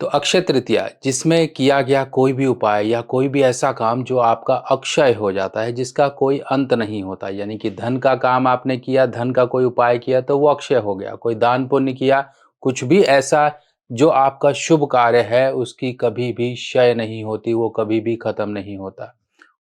तो अक्षय तृतीया जिसमें किया गया कोई भी उपाय या कोई भी ऐसा काम जो आपका अक्षय हो जाता है, जिसका कोई अंत नहीं होता, यानी कि धन का काम आपने किया, धन का कोई उपाय किया तो वो अक्षय हो गया। कोई दान पुण्य किया, कुछ भी ऐसा जो आपका शुभ कार्य है उसकी कभी भी क्षय नहीं होती, वो कभी भी खत्म नहीं होता।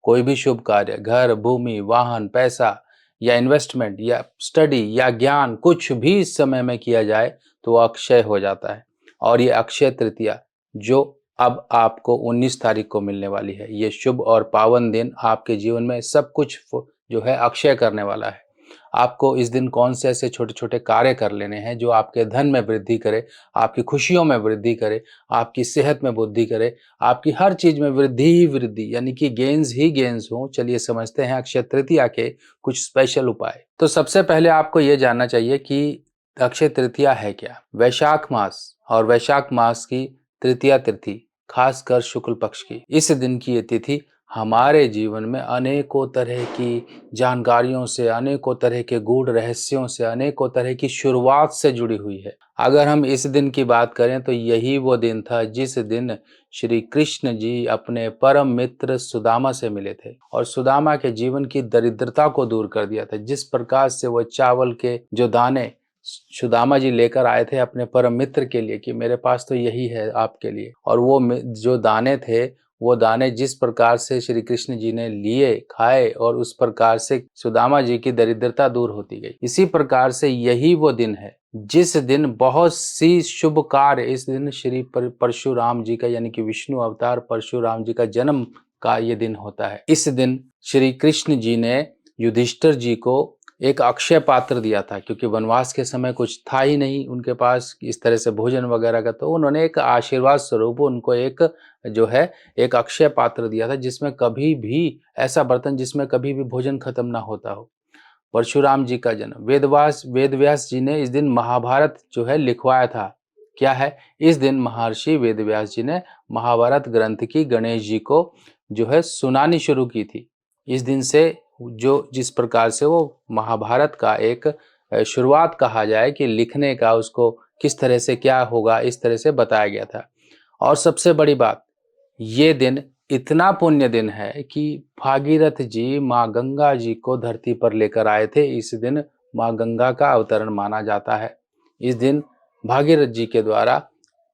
कोई भी शुभ कार्य, घर, भूमि, वाहन, पैसा या इन्वेस्टमेंट या स्टडी या ज्ञान, कुछ भी इस समय में किया जाए तो वो अक्षय हो जाता है। और ये अक्षय तृतीया जो अब आपको 19 तारीख को मिलने वाली है, ये शुभ और पावन दिन आपके जीवन में सब कुछ जो है अक्षय करने वाला है। आपको इस दिन कौन से ऐसे छोटे-छोटे कार्य कर लेने हैं जो आपके धन में वृद्धि करे, आपकी खुशियों में वृद्धि करे, आपकी सेहत में वृद्धि करे, आपकी हर चीज़ में वृद्धि ही वृद्धि, यानी कि गेन्स ही गेन्स हों। चलिए समझते हैं अक्षय तृतीया के कुछ स्पेशल उपाय। तो सबसे पहले आपको ये जानना चाहिए कि अक्षय तृतीया है क्या? वैशाख मास और वैशाख मास की तृतीया तिथि, खासकर शुक्ल पक्ष की, इस दिन की ये तिथि हमारे जीवन में अनेकों तरह की जानकारियों से, अनेकों तरह के गूढ़ रहस्यों से, अनेकों तरह की शुरुआत से जुड़ी हुई है। अगर हम इस दिन की बात करें तो यही वो दिन था जिस दिन श्री कृष्ण जी अपने परम मित्र सुदामा से मिले थे और सुदामा के जीवन की दरिद्रता को दूर कर दिया था। जिस प्रकार से वो चावल के जो दाने सुदामा जी लेकर आए थे अपने परम मित्र के लिए कि मेरे पास तो यही है आपके लिए, और वो जो दाने थे, वो दाने जिस प्रकार से श्री कृष्ण जी ने लिए, खाए और उस प्रकार से सुदामा जी की दरिद्रता दूर होती गई। इसी प्रकार से यही वो दिन है जिस दिन बहुत सी शुभ कार्य, इस दिन श्री परशुराम जी का, यानी कि विष्णु अवतार परशुराम जी का जन्म का ये दिन होता है। इस दिन श्री कृष्ण जी ने युधिष्ठिर जी को एक अक्षय पात्र दिया था, क्योंकि वनवास के समय कुछ था ही नहीं उनके पास इस तरह से भोजन वगैरह का, तो उन्होंने एक आशीर्वाद स्वरूप उनको एक जो है एक अक्षय पात्र दिया था, जिसमें कभी भी ऐसा बर्तन जिसमें कभी भी भोजन खत्म ना होता हो। परशुराम जी का जन्म, वेदव्यास जी ने इस दिन महाभारत जो है लिखवाया था। क्या है? इस दिन महर्षि वेदव्यास जी ने महाभारत ग्रंथ की गणेश जी को जो है सुनानी शुरू की थी। इस दिन से जो जिस प्रकार से वो महाभारत का एक शुरुआत कहा जाए कि लिखने का, उसको किस तरह से क्या होगा, इस तरह से बताया गया था। और सबसे बड़ी बात, ये दिन इतना पुण्य दिन है कि भागीरथ जी माँ गंगा जी को धरती पर लेकर आए थे। इस दिन माँ गंगा का अवतरण माना जाता है। इस दिन भागीरथ जी के द्वारा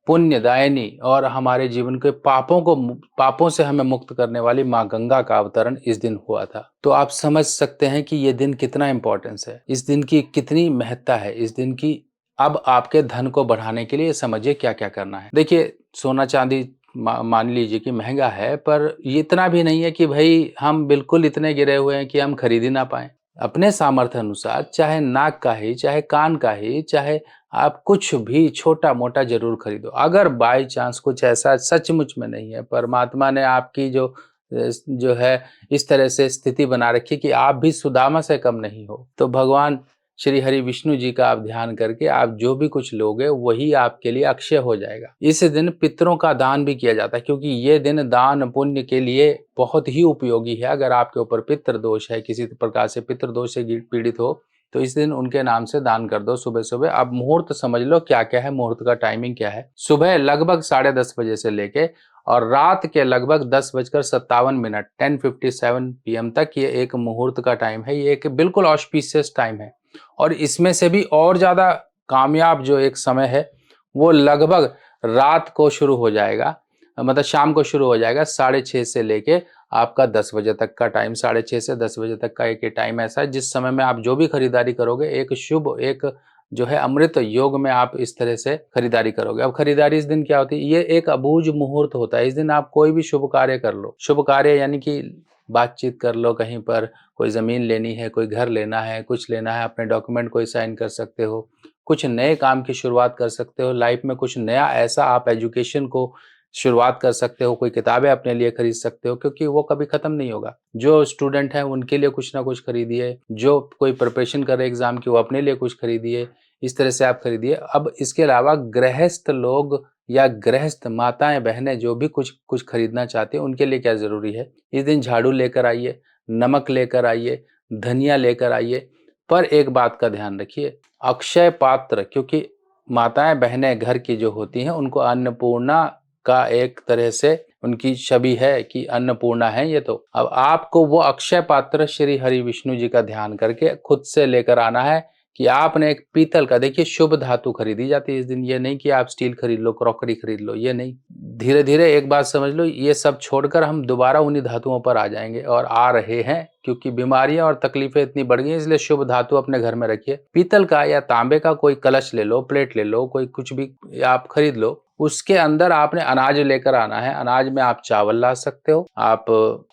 पुण्यदायिनी और हमारे जीवन के पापों से हमें मुक्त करने वाली माँ गंगा का अवतरण इस दिन हुआ था। तो आप समझ सकते हैं कि ये दिन कितना इम्पोर्टेंस है, इस दिन की कितनी महत्ता है, इस दिन की। अब आपके धन को बढ़ाने के लिए समझिए क्या क्या करना है। देखिए, सोना चांदी मान लीजिए कि महंगा है, पर ये इतना भी नहीं है कि भाई हम बिल्कुल इतने गिरे हुए हैं कि हम खरीद ही ना पाए। अपने सामर्थ्य अनुसार, चाहे नाक का ही, चाहे कान का ही, चाहे आप कुछ भी छोटा मोटा जरूर खरीदो। अगर बाय चांस कुछ ऐसा सचमुच में नहीं है, परमात्मा ने आपकी जो है इस तरह से स्थिति बना रखी कि आप भी सुदामा से कम नहीं हो, तो भगवान श्री हरि विष्णु जी का आप ध्यान करके आप जो भी कुछ लोगे वही आपके लिए अक्षय हो जाएगा। इस दिन पितरों का दान भी किया जाता है, क्योंकि ये दिन दान पुण्य के लिए बहुत ही उपयोगी है। अगर आपके ऊपर पितृ दोष है, किसी प्रकार से पितृ दोष से पीड़ित हो, तो इस दिन उनके नाम से दान कर दो सुबह सुबह। अब मुहूर्त समझ लो क्या क्या है, मुहूर्त का टाइमिंग क्या है। सुबह लगभग 10:30 बजे से लेके और रात के लगभग 10:57 10:57 PM तक ये एक मुहूर्त का टाइम है। ये एक बिल्कुल ऑस्पिशियस टाइम है। और इसमें से भी और ज्यादा कामयाब जो एक समय है वो लगभग रात को शुरू हो जाएगा, मतलब शाम को शुरू हो जाएगा 6:30 से लेके आपका 10 बजे तक का टाइम। 6:30 से 10 बजे तक का एक टाइम ऐसा है जिस समय में आप जो भी खरीदारी करोगे, एक शुभ, एक जो है अमृत योग में आप इस तरह से खरीदारी करोगे। अब खरीदारी इस दिन क्या होती है? ये एक अबूझ मुहूर्त होता है। इस दिन आप कोई भी शुभ कार्य कर लो। शुभ कार्य यानी कि बातचीत कर लो, कहीं पर कोई ज़मीन लेनी है, कोई घर लेना है, कुछ लेना है, अपने डॉक्यूमेंट कोई साइन कर सकते हो, कुछ नए काम की शुरुआत कर सकते हो, लाइफ में कुछ नया ऐसा आप एजुकेशन को शुरुआत कर सकते हो, कोई किताबें अपने लिए खरीद सकते हो, क्योंकि वो कभी ख़त्म नहीं होगा। जो स्टूडेंट हैं उनके लिए कुछ ना कुछ खरीदिए, जो कोई प्रिपरेशन कर रहे एग्ज़ाम की वो अपने लिए कुछ खरीदिए, इस तरह से आप खरीदिए। अब इसके अलावा गृहस्थ लोग या गृहस्थ माताएं बहनें जो भी कुछ कुछ खरीदना चाहते हैं उनके लिए क्या ज़रूरी है? इस दिन झाड़ू लेकर आइए, नमक लेकर आइए, धनिया लेकर आइए। पर एक बात का ध्यान रखिए, अक्षय पात्र, क्योंकि माताएं बहनें घर की जो होती हैं उनको अन्नपूर्णा का एक तरह से उनकी छवि है कि अन्नपूर्णा है ये। तो अब आपको वो अक्षय पात्र श्री हरि विष्णु जी का ध्यान करके खुद से लेकर आना है कि आपने एक पीतल का, देखिए शुभ धातु खरीदी जाती है इस दिन। ये नहीं कि आप स्टील खरीद लो, क्रॉकरी खरीद लो, ये नहीं। धीरे धीरे एक बात समझ लो, ये सब छोड़कर हम दोबारा उन्हीं धातुओं पर आ जाएंगे और आ रहे हैं, क्योंकि बीमारियां और तकलीफें इतनी बढ़ गई हैं। इसलिए शुभ धातु अपने घर में रखिए। पीतल का या तांबे का कोई कलश ले लो, प्लेट ले लो, कोई कुछ भी आप खरीद लो। उसके अंदर आपने अनाज लेकर आना है। अनाज में आप चावल ला सकते हो, आप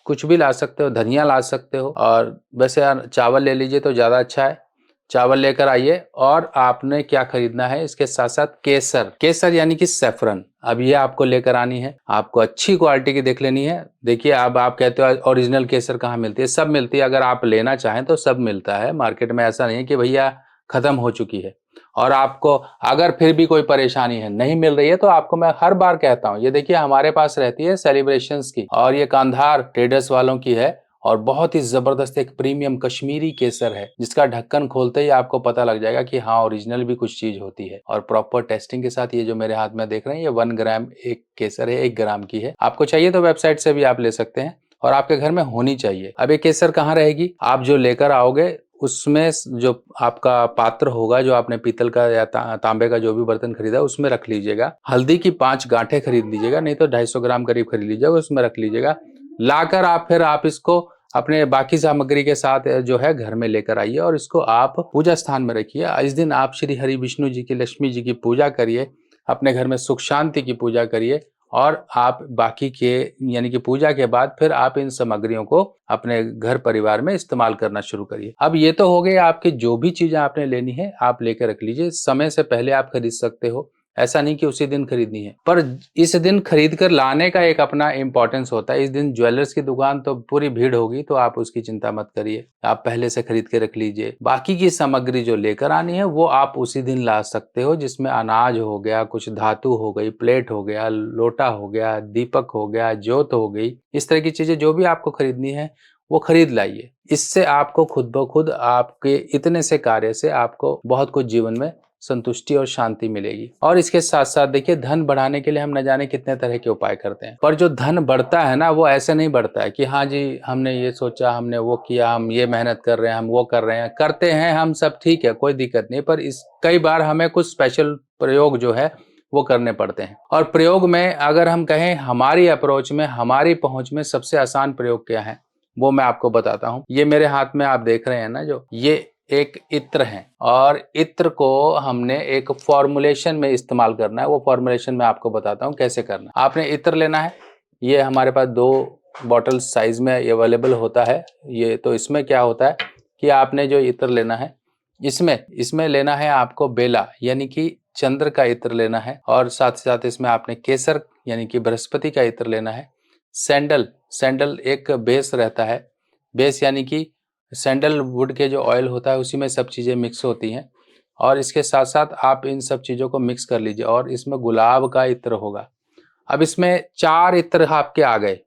कुछ भी ला सकते हो, धनिया ला सकते हो, और वैसे चावल ले लीजिए तो ज़्यादा अच्छा है। चावल लेकर आइए। और आपने क्या खरीदना है इसके साथ साथ, केसर। केसर यानी कि सैफरन, अब ये आपको लेकर आनी है। आपको अच्छी क्वालिटी की देख लेनी है। देखिए अब आप कहते हो ओरिजिनल केसर कहाँ मिलती है? सब मिलती है। अगर आप लेना चाहें तो सब मिलता है मार्केट में। ऐसा नहीं है कि भैया खत्म हो चुकी है। और आपको अगर फिर भी कोई परेशानी है, नहीं मिल रही है, तो आपको मैं हर बार कहता हूँ, ये देखिए हमारे पास रहती है सेलिब्रेशंस की, और ये कांधार ट्रेडर्स वालों की है, और बहुत ही जबरदस्त एक प्रीमियम कश्मीरी केसर है, जिसका ढक्कन खोलते ही आपको पता लग जाएगा कि हाँ ओरिजिनल भी कुछ चीज होती है। और प्रॉपर टेस्टिंग के साथ ये जो मेरे हाथ में देख रहे हैं, ये 1 ग्राम एक केसर है, 1 ग्राम की है। आपको चाहिए तो वेबसाइट से भी आप ले सकते हैं, और आपके घर में होनी चाहिए। अब ये केसर कहाँ रहेगी? आप जो लेकर आओगे उसमें जो आपका पात्र होगा, जो आपने पीतल का या तांबे का जो भी बर्तन खरीदा उसमें रख लीजिएगा। हल्दी की 5 गांठें खरीद लीजिएगा, नहीं तो 250 ग्राम करीब खरीद लीजिएगा, उसमें रख लीजिएगा। लाकर आप इसको अपने बाकी सामग्री के साथ जो है घर में लेकर आइए, और इसको आप पूजा स्थान में रखिए। इस दिन आप श्री हरि विष्णु जी की, लक्ष्मी जी की पूजा करिए, अपने घर में सुख शांति की पूजा करिए, और आप बाकी के यानी कि पूजा के बाद फिर आप इन सामग्रियों को अपने घर परिवार में इस्तेमाल करना शुरू करिए। अब ये तो हो गए आपकी जो भी चीजें आपने लेनी है आप लेकर रख लीजिए। समय से पहले आप खरीद सकते हो, ऐसा नहीं कि उसी दिन खरीदनी है, पर इस दिन खरीद कर लाने का एक अपना इंपॉर्टेंस होता है। इस दिन ज्वेलर्स की दुकान तो पूरी भीड़ होगी, तो आप उसकी चिंता मत करिए, आप पहले से खरीद के रख लीजिए। बाकी की सामग्री जो लेकर आनी है वो आप उसी दिन ला सकते हो, जिसमें अनाज हो गया, कुछ धातु हो गई, प्लेट हो गया, लोटा हो गया, दीपक हो गया, जोत हो गई, इस तरह की चीजें जो भी आपको खरीदनी है वो खरीद लाइए। इससे आपको खुद ब खुद आपके इतने से कार्य से आपको बहुत कुछ जीवन में संतुष्टि और शांति मिलेगी। और इसके साथ साथ देखिए, धन बढ़ाने के लिए हम न जाने कितने तरह के उपाय करते हैं, पर जो धन बढ़ता है ना, वो ऐसे नहीं बढ़ता है कि हाँ जी हमने ये सोचा, हमने वो किया, हम ये मेहनत कर रहे हैं, हम वो कर रहे हैं, करते हैं हम सब, ठीक है, कोई दिक्कत नहीं, पर इस कई बार हमें कुछ स्पेशल प्रयोग जो है वो करने पड़ते हैं। और प्रयोग में अगर हम कहें, हमारी अप्रोच में, हमारी पहुंच में सबसे आसान प्रयोग क्या है वो मैं आपको बताता हूँ। ये मेरे हाथ में आप देख रहे हैं ना, जो ये एक इत्र है, और इत्र को हमने एक फॉर्मुलेशन में इस्तेमाल करना है। वो फॉर्मुलेशन मैं आपको बताता हूँ कैसे करना है। आपने इत्र लेना है, ये हमारे पास 2 बॉटल साइज में अवेलेबल होता है ये। तो इसमें क्या होता है कि आपने जो इत्र लेना है, इसमें लेना है आपको बेला यानी कि चंद्र का इत्र लेना है, और साथ ही साथ इसमें आपने केसर यानी कि बृहस्पति का इत्र लेना है। सैंडल एक बेस रहता है, बेस यानी कि सैंडलवुड के जो ऑयल होता है उसी में सब चीज़ें मिक्स होती हैं। और इसके साथ साथ आप इन सब चीज़ों को मिक्स कर लीजिए, और इसमें गुलाब का इत्र होगा। अब इसमें 4 इत्र आपके आ गए,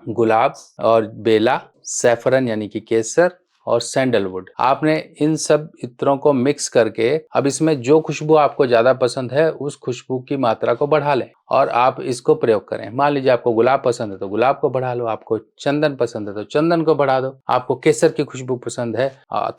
गुलाब और बेला, सैफरन यानी कि केसर, और सैंडलवुड। आपने इन सब इत्रों को मिक्स करके, अब इसमें जो खुशबू आपको ज्यादा पसंद है उस खुशबू की मात्रा को बढ़ा लें, और आप इसको प्रयोग करें। मान लीजिए आपको गुलाब पसंद है तो गुलाब को बढ़ा लो, आपको चंदन पसंद है तो चंदन को बढ़ा दो, आपको केसर की खुशबू पसंद है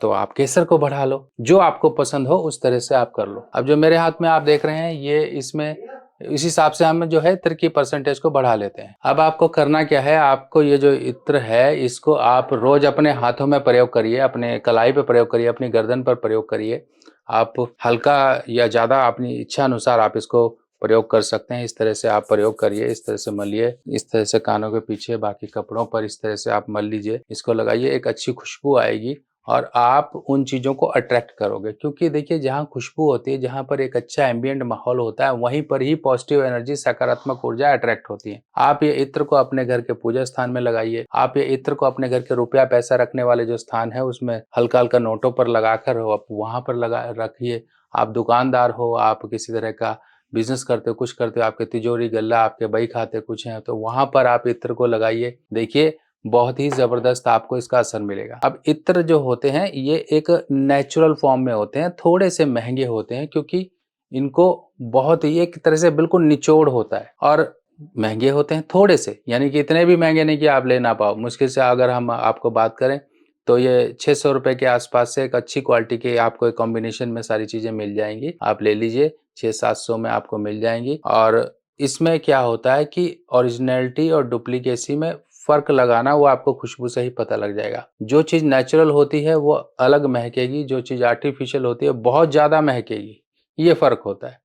तो आप केसर को बढ़ा लो। जो आपको पसंद हो उस तरह से आप कर लो। अब जो मेरे हाथ में आप देख रहे हैं, ये इसमें इस हिसाब से हम जो है इत्र की परसेंटेज को बढ़ा लेते हैं। अब आपको करना क्या है, आपको ये जो इत्र है इसको आप रोज अपने हाथों में प्रयोग करिए, अपने कलाई पे प्रयोग करिए, अपनी गर्दन पर प्रयोग करिए। आप हल्का या ज़्यादा अपनी इच्छा अनुसार आप इसको प्रयोग कर सकते हैं। इस तरह से आप प्रयोग करिए, इस तरह से मलिए, इस तरह से कानों के पीछे, बाकी कपड़ों पर इस तरह से आप मल लीजिए, इसको लगाइए, एक अच्छी खुशबू आएगी और आप उन चीज़ों को अट्रैक्ट करोगे। क्योंकि देखिए, जहाँ खुशबू होती है, जहाँ पर एक अच्छा एम्बिएंट माहौल होता है, वहीं पर ही पॉजिटिव एनर्जी, सकारात्मक ऊर्जा अट्रैक्ट होती है। आप ये इत्र को अपने घर के पूजा स्थान में लगाइए। आप ये इत्र को अपने घर के रुपया पैसा रखने वाले जो स्थान है उसमें हल्का हल्का नोटों पर लगाकर आप वहां पर लगा रखिए। आप दुकानदार हो, आप किसी तरह का बिजनेस करते हो, कुछ करते हो, आपके तिजोरी गल्ला, आपके बही खाते कुछ हैं, तो वहां पर आप इत्र को लगाइए। देखिए, बहुत ही जबरदस्त आपको इसका असर मिलेगा। अब इत्र जो होते हैं ये एक नेचुरल फॉर्म में होते हैं, थोड़े से महंगे होते हैं, क्योंकि इनको बहुत ही एक तरह से बिल्कुल निचोड़ होता है और महंगे होते हैं थोड़े से, यानी कि इतने भी महंगे नहीं कि आप ले ना पाओ। मुश्किल से अगर हम आपको बात करें तो ये 600 रुपए के आसपास से एक अच्छी क्वालिटी के आपको एक कॉम्बिनेशन में सारी चीज़ें मिल जाएँगी। आप ले लीजिए, 600-700 में आपको मिल जाएँगी। और इसमें क्या होता है कि ओरिजिनैलिटी और डुप्लीकेसी में फ़र्क लगाना वो आपको खुशबू से ही पता लग जाएगा। जो चीज़ नेचुरल होती है वो अलग महकेगी, जो चीज़ आर्टिफ़िशियल होती है बहुत ज़्यादा महकेगी, ये फ़र्क होता है।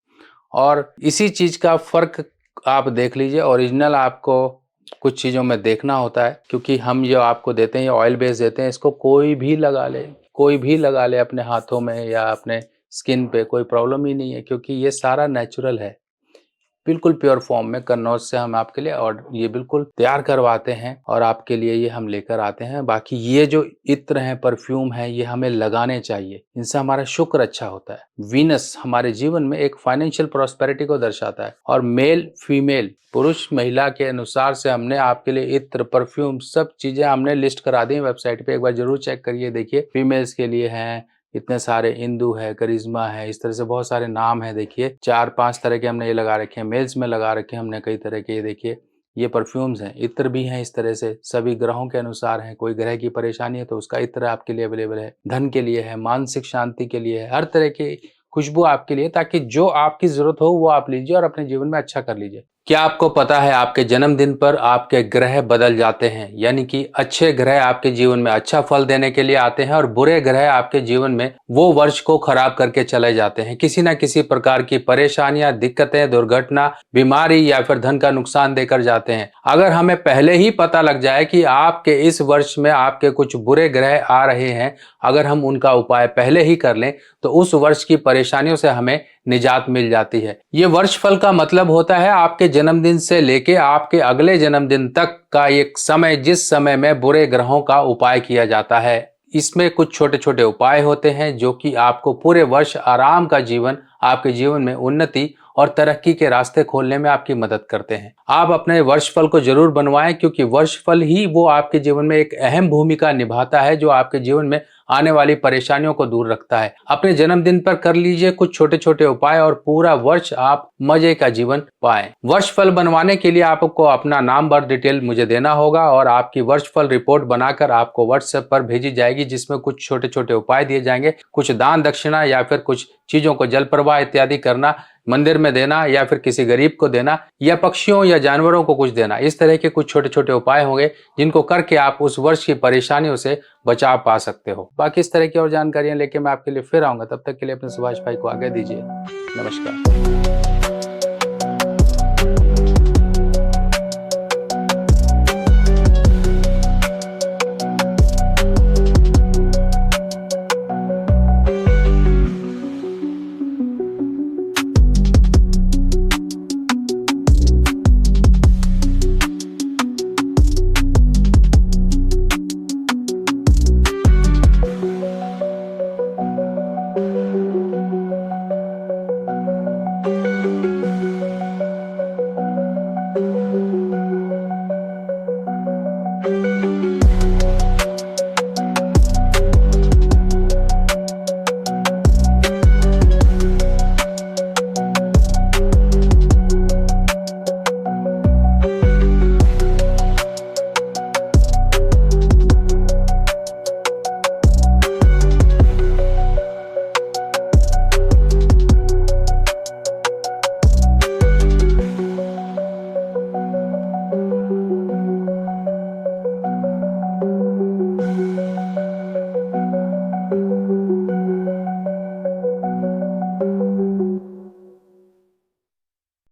और इसी चीज़ का फ़र्क आप देख लीजिए। ओरिजिनल आपको कुछ चीज़ों में देखना होता है, क्योंकि हम जो आपको देते हैं ये ऑयल बेस देते हैं, इसको कोई भी लगा ले, कोई भी लगा ले अपने हाथों में या अपने स्किन पे, कोई प्रॉब्लम ही नहीं है, क्योंकि ये सारा नेचुरल है। बिल्कुल प्योर फॉर्म में कन्नौज से हम आपके लिए और ये बिल्कुल तैयार करवाते हैं और आपके लिए ये हम लेकर आते हैं। बाकी ये जो इत्र हैं, परफ्यूम है, ये हमें लगाने चाहिए, इनसे हमारा शुक्र अच्छा होता है। वीनस हमारे जीवन में एक फाइनेंशियल प्रॉस्पेरिटी को दर्शाता है और मेल फीमेल पुरुष महिला के अनुसार से हमने आपके लिए इत्र परफ्यूम सब चीजें हमने लिस्ट करा दी है वेबसाइट पे, एक बार जरूर चेक करिए। देखिए फीमेल्स के लिए हैं इतने सारे, इंदु है, करिश्मा है, इस तरह से बहुत सारे नाम है। देखिए 4-5 तरह के हमने ये लगा रखे हैं, मेल्स में लगा रखे हैं हमने कई तरह के। ये देखिए ये परफ्यूम्स हैं, इत्र भी हैं इस तरह से, सभी ग्रहों के अनुसार हैं। कोई ग्रह की परेशानी है तो उसका इत्र आपके लिए अवेलेबल है, धन के लिए है, मानसिक शांति के लिए है, हर तरह की खुशबू आपके लिए, ताकि जो आपकी जरूरत हो वो आप लीजिए और अपने जीवन में अच्छा कर लीजिए। क्या आपको पता है आपके जन्मदिन पर आपके ग्रह बदल जाते हैं, यानी कि अच्छे ग्रह आपके जीवन में अच्छा फल देने के लिए आते हैं और बुरे ग्रह आपके जीवन में वो वर्ष को खराब करके चले जाते हैं। किसी ना किसी प्रकार की परेशानियां, दिक्कतें, दुर्घटना, बीमारी या फिर धन का नुकसान देकर जाते हैं। अगर हमें पहले ही पता लग जाए कि आपके इस वर्ष में आपके कुछ बुरे ग्रह आ रहे हैं, अगर हम उनका उपाय पहले ही कर लें तो उस वर्ष की परेशानियों से हमें निजात मिल जाती है। ये वर्ष फल का मतलब होता है आपके जन्मदिन से लेके आपके अगले जन्मदिन तक का एक समय, जिस समय में बुरे ग्रहों का उपाय किया जाता है। इसमें कुछ छोटे छोटे उपाय होते हैं जो कि आपको पूरे वर्ष आराम का जीवन, आपके जीवन में उन्नति और तरक्की के रास्ते खोलने में आपकी मदद करते हैं। आप अपने वर्षफल को जरूर बनवाएं, क्योंकि वर्षफल ही वो आपके जीवन में एक अहम भूमिका निभाता है जो आपके जीवन में आने वाली परेशानियों को दूर रखता है। अपने जन्मदिन पर कर लीजिए कुछ छोटे छोटे उपाय और पूरा वर्ष आप मजे का जीवन पाएं। वर्षफल बनवाने के लिए आपको अपना नाम, बर्थ डिटेल मुझे देना होगा और आपकी वर्षफल रिपोर्ट बनाकर आपको व्हाट्सएप पर भेजी जाएगी, जिसमें कुछ छोटे छोटे उपाय दिए जाएंगे। कुछ दान दक्षिणा या फिर कुछ चीजों को जल प्रवाह इत्यादि करना, मंदिर में देना या फिर किसी गरीब को देना या पक्षियों या जानवरों को कुछ देना, इस तरह के कुछ छोटे छोटे उपाय होंगे जिनको करके आप उस वर्ष की परेशानियों से बचाव पा सकते हो। बाकी इस तरह की और जानकारियां लेके मैं आपके लिए फिर आऊंगा, तब तक के लिए अपने सुभाष भाई को आगे दीजिए। नमस्कार।